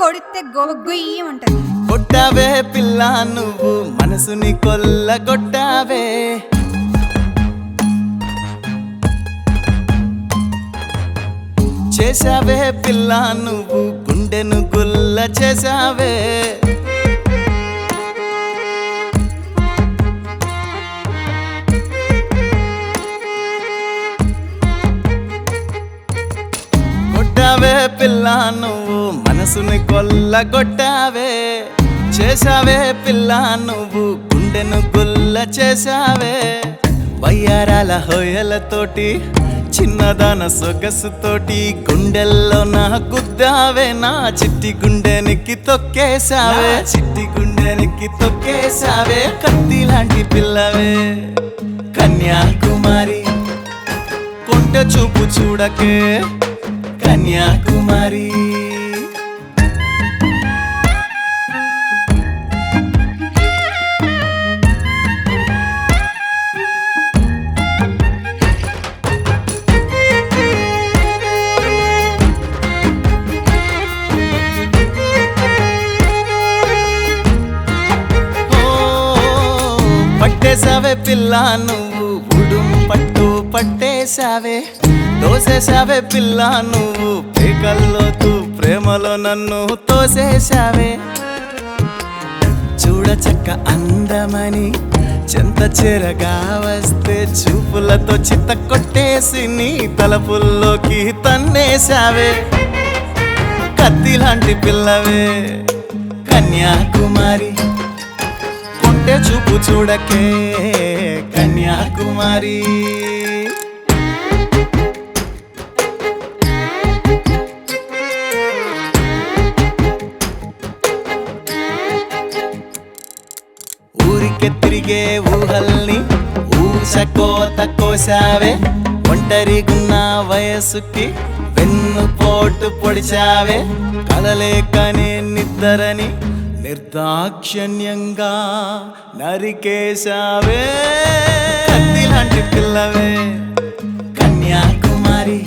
కొడితే గొయ్యమంటది. కొట్టావే పిల్ల నువ్వు మనసుని కొల్లగొట్టావే, చేసావే పిల్ల నువ్వు గుండెను గుల్ల చేసావే. కొట్టావే పిల్ల నువ్వు మనసుని కొల్లగొట్టావే, చేసావే పిల్ల నువ్వు గుండెను గుల్ల చేసావే. వయ్యారాల హోయలతోటి చిన్నదాన సొగసుతోటి గుండెల్లో నా గుద్దావే, నా చిట్టి గుండెనికి తొక్కేసావే, చిట్టి గుండెనికి తొక్కేసావే. కత్తి లాంటి పిల్లవే కన్యాకుమారి, కొంట చూపు చూడకే కన్యాకుమారి. పట్టేసావే పిల్ల నువ్వు ఉడుం పట్టు పట్టేసావే, దోసేసావే పిల్ల నువ్వు పేకల్లోతూ ప్రేమలో నన్ను తోసేసావే. చూడచక్క అందమని చెంత చెరగా వస్తే చూపులతో చిత్త కొట్టేసి నీ తలపుల్లోకి తన్నేసావే. కత్తి లాంటి పిల్లవే కన్యాకుమారి, కొంటె చూపు చూడకే కన్యాకుమారి. ఊరికే తిరిగే ఊహల్ని ఊచకోత కోసావే, ఒంటరిగున్న వయసుకి వెన్ను పోటు పొడిచావే. కలలే కనే నిద్దరని నిర్దాక్షణ్యంగా నరికేశావే. కత్తి లాంటి పిల్లవే కన్యాకుమారి,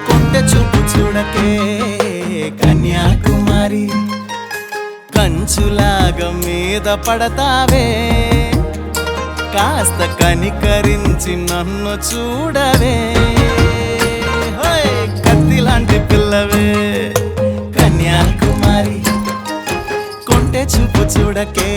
కొంటె చూపు చూడకే కన్యాకుమారి. కంచులాగా మీద పడతావే, కాస్త కనికరించి నన్ను చూడవే. కత్తి లాంటి పిల్లవే కన్యాకుమారి, కొంటె చూపు చూడకే